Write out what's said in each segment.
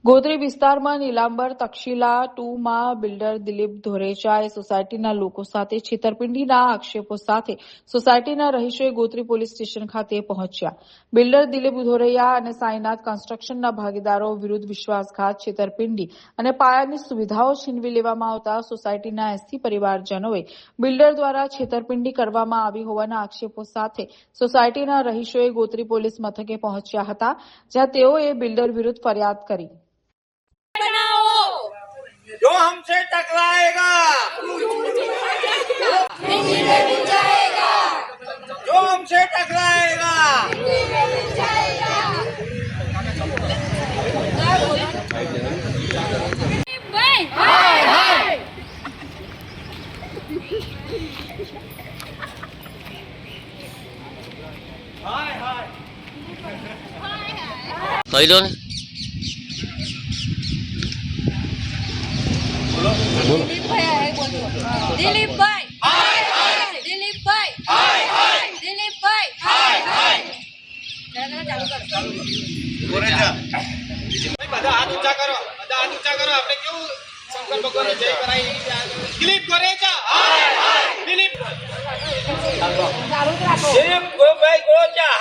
ગોત્રી વિસ્તારમાં નીલાંબર તક્ષશિલા 2 માં બિલ્ડર દિલીપ ધોરેચાએ સોસાયટીના લોકો સાથે છેતરપિંડીના આક્ષેપો સાથે સોસાયટીના રહીશોએ ગોત્રી પોલીસ સ્ટેશન ખાતે પહોંચ્યા. બિલ્ડર દિલીપ ધોરૈયા અને સાઈનાથ કન્સ્ટ્રક્શનના ભાગીદારો વિરુદ્ધ વિશ્વાસઘાત, છેતરપિંડી અને પાયાની સુવિધાઓ છીનવી લેવામાં આવતા સોસાયટીના 80 પરિવારજનોએ બિલ્ડર દ્વારા છેતરપિંડી કરવામાં આવી હોવાના આક્ષેપો સાથે સોસાયટીના રહીશોએ ગોત્રી પોલીસ મથકે પહોંચ્યા હતા, જ્યાં તેઓએ બિલ્ડર વિરુદ્ધ ફરિયાદ કરી. जो हमसे टकराएगा जो हमसे टकराएगा કહી દો ને. દિલીપભાઈ બધા હાથ ઊંચા કરો, આપણે કેવું શંકર ભગવાનનો જય કરાય. દિલીપ ગોરેચા, દિલીપ ગોભાઈ ગોરેચા,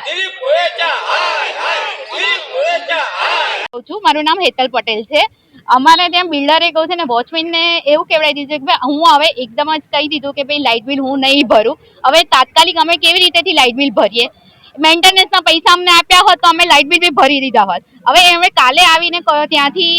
દિલીપ ગોરેચા, દિલીપ ગોરેચા. મારું નામ હેતલ પટેલ છે. અમારે ત્યાં બિલ્ડરે કહું છે ને વોચમેનને એવું કહેવાય દીધું કે ભાઈ હું હવે એકદમ જ કહી દીધું કે ભાઈ લાઇટ બિલ હું નહીં ભરું. હવે તાત્કાલિક અમે કેવી રીતેથી લાઇટ બિલ ભરીએ? મેન્ટેનન્સના પૈસા અમને આપ્યા હોત તો અમે લાઇટ બિલ બી ભરી દીધા હોત. હવે અમે કાલે આવીને ત્યાંથી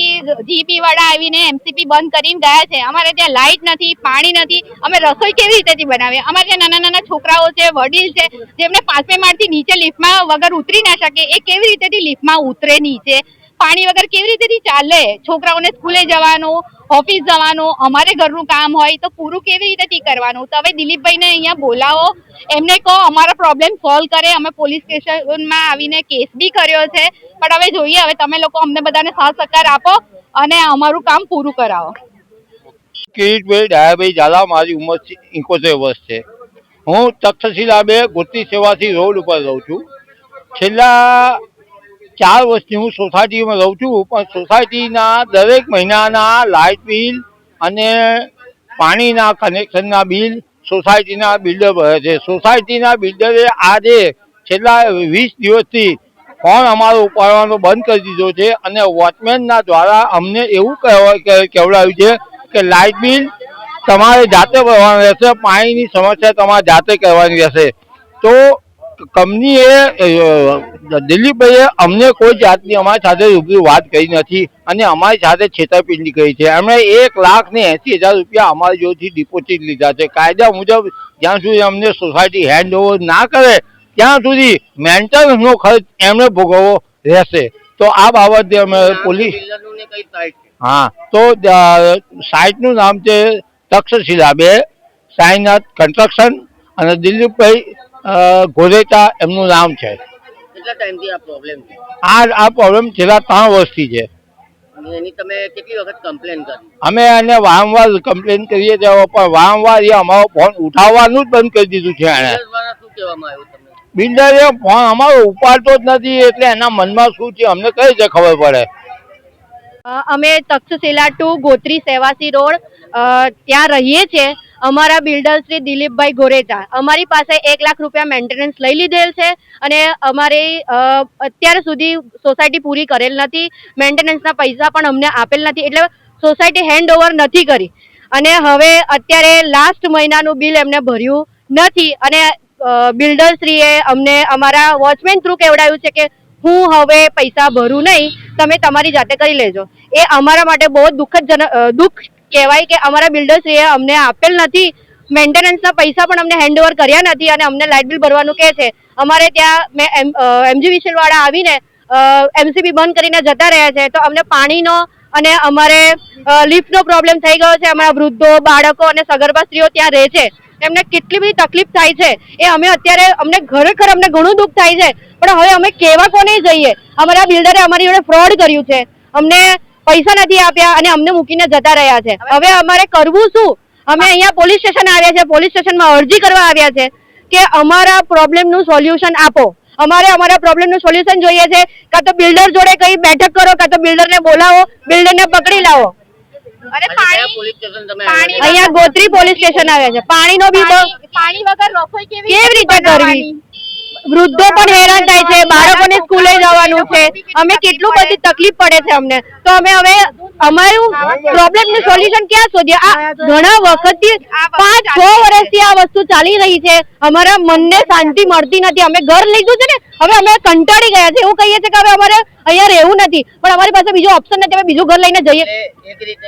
જીપી વાળા આવીને એમસીપી બંધ કરીને ગયા છે. અમારે ત્યાં લાઇટ નથી, પાણી નથી, અમે રસોઈ કેવી રીતેથી બનાવીએ? અમારે ત્યાં નાના નાના છોકરાઓ છે, વડીલ છે, જેમને 5મે માળથી નીચે લિફ્ટમાં વગર ઉતરી ના શકે, એ કેવી રીતેથી લિફ્ટમાં ઉતરે નીચે? પાણી વગર કેવી રીતેથી ચાલે? છોકરાઓને સ્કૂલે જવાનું, ઓફિસ જવાનું, અમારે ઘરનું કામ હોય તો પૂરું કેવી રીતેથી કરવાનું? તો હવે દિલીપભાઈને અહીંયા બોલાવો, એમને કહો અમારો પ્રોબ્લેમ સોલ્વ કરે. અમે પોલીસ સ્ટેશનમાં આવીને કેસ બી કર્યો છે, પણ હવે જોઈએ, હવે તમે લોકો અમને બધાને સાથ સહકાર આપો અને અમારું કામ પૂરું કરાવો. કિરીટભાઈ ડાયાભાઈ ઝાલા, મારી ઉંમર 71 વર્ષ છે. હું તક્ષશિલા 2 ગોત્રી સેવાથી રોડ ઉપર રહું છું. છેલ્લા 4 વર્ષથી હું સોસાયટીમાં રહું છું, પણ સોસાયટીના દરેક મહિનાના લાઇટ બિલ અને પાણીના કનેક્શનના બિલ સોસાયટીના બિલ્ડર ભરે છે. સોસાયટીના બિલ્ડરે આજે છેલ્લા 20 દિવસથી ફોન અમારો ઉપાડવાનો બંધ કરી દીધો છે અને વોચમેનના દ્વારા અમને એવું કહેવડાવ્યું છે કે લાઇટ બિલ તમારે જાતે ભરવાનું રહેશે, પાણીની સમસ્યા તમારે જાતે કરવાની રહેશે. તો કંપનીએ દિલીપભાઈએ અમને કોઈ જાતની અમારી સાથે રૂબરૂ વાત કરી નથી અને અમારી સાથે છેતરપિંડી કરી છે. એમણે 1,80,000 રૂપિયા અમારી જોડેથી ડિપોઝિટ લીધા છે. કાયદા મુજબ જ્યાં સુધી અમને સોસાયટી હેન્ડ ઓવર ના કરે ત્યાં સુધી મેન્ટેનન્સનો ખર્ચ એમણે ભોગવવો રહેશે. તો આ બાબતે અમે પોલીસ તો સાઇટનું નામ છે તક્ષશિલા 2, સાઈનાથ કન્સ્ટ્રક્શન અને દિલીપભાઈ ગોરેચા એમનું નામ છે. કેટલા ટાઈમથી આ પ્રોબ્લેમ છે? આ પ્રોબ્લેમ છેલ્લા 3 વર્ષથી છે. એની તમે કેટલી વખત કમ્પ્લેન કરી? અમે એને વારંવાર કમ્પ્લેન કરીએ છીએ, પણ વારંવાર એ અમારો ફોન ઉઠાવવાનું જ બંધ કરી દીધું છે. એને શું કહેવામાં આવ્યું તમને? બિલ્ડરે ફોન અમારો ઉપાડતો જ નથી, એટલે એના મનમાં શું છે અમને કઈ રીતે ખબર પડે? અમે તક્ષશિલા 2 ગોત્રી સેવાસી રોડ ત્યાં રહીએ છીએ. અમારા બિલ્ડર શ્રી દિલીપભાઈ ગોરેચા અમારી પાસે 1 લાખ રૂપિયા મેન્ટેનન્સ લઈ લીધેલ છે અને અમારે અત્યાર સુધી સોસાયટી પૂરી કરેલ નથી. મેન્ટેનન્સના પૈસા પણ અમને આપેલ નથી, એટલે સોસાયટી હેન્ડ ઓવર નથી કરી. અને હવે અત્યારે લાસ્ટ મહિનાનું બિલ એમને ભર્યું નથી અને બિલ્ડરશ્રીએ અમને અમારા વોચમેન થ્રુ કહેવડાવ્યું છે કે હું હવે પૈસા ભરું નહીં, તમે તમારી જાતે કરી લેજો. એ અમારા માટે બહુ દુઃખ કહેવાય કે અમારા બિલ્ડરશ્રીએ અમને આપેલ નથી, મેન્ટેનન્સના પૈસા પણ અમને હેન્ડઓવર કર્યા નથી અને અમને લાઇટ બિલ ભરવાનું કહે છે. અમારે ત્યાં MGVCL વાળા આવીને એમસીબી બંધ કરીને જતા રહ્યા છે. તો અમને પાણીનો અને અમારે લિફ્ટનો પ્રોબ્લેમ થઈ ગયો છે. અમારા વૃદ્ધો, બાળકો અને સગર્ભા સ્ત્રીઓ ત્યાં રહે છે, એમને કેટલી બધી તકલીફ થાય છે એ અમે અત્યારે અમને ખરેખર અમને ઘણું દુઃખ થાય છે. પણ હવે અમે કહેવા કોને જઈએ? અમારા બિલ્ડરે અમારી જોડે ફ્રોડ કર્યું છે, અમને પૈસા નથી આપ્યા અને અમને મૂકીને જતા રહ્યા છે. હવે અમારે કરવું શું? અમે અહીંયા પોલીસ સ્ટેશન આવ્યા છે, પોલીસ સ્ટેશનમાં અરજી કરવા આવ્યા છે કે અમારા પ્રોબ્લેમનું સોલ્યુશન આપો. અમારે અમારા પ્રોબ્લેમનું સોલ્યુશન જોઈએ છે. કાં તો બિલ્ડર જોડે કઈ બેઠક કરો, કાં તો બિલ્ડરને બોલાવો, બિલ્ડરને પકડી લાવો. અને કયા પોલીસ સ્ટેશન તમે પાણી- અહીંયા ગોત્રી પોલીસ સ્ટેશન આવે છે. પાણીનો બી પાણી વગર રસોઈ કેવી રીતે કરવી? વૃદ્ધો પણ હેરાન થાય છે, બાળકોને સ્કૂલે જવાનું છે, અમે કેટલું બધી તકલીફ પડે છે અમને. તો અમે હવે અમારું પ્રોબ્લેમનું સોલ્યુશન ક્યાં શોધીએ? આ ઘણા વખતથી 5-6 વર્ષથી આ વસ્તુ ચાલી રહી છે. અમારા મનને શાંતિ મળતી નથી. અમે ઘર લીધું છે ને, હવે અમે કંટાળી ગયા છે. એવું કહીએ છીએ કે હવે અમારે અહીંયા રહેવું નથી, પણ અમારી પાસે બીજો ઓપ્શન નથી. અમે બીજું ઘર લઈને જઈએ. એક રીતે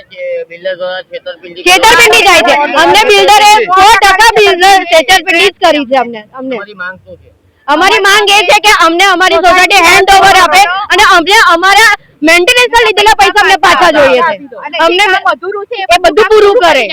બિલ્ડર દ્વારા છેતરપિંડી છેતરપિંડી જાય છે અમને. બિલ્ડરે 100% બિલ્ડર છેતરપિંડી જ કરી છે અમને. તમારી માંગ શું છે? અમારી માંગ એ છે કે અમને અમારી સોસાયટી હેન્ડ ઓવર આપે અને અમને અમારા મેન્ટેનન્સ લીધેલા પૈસા અમને પાછા જોઈએ છે. અમને અધૂરું છે એ બધું પૂરું કરે.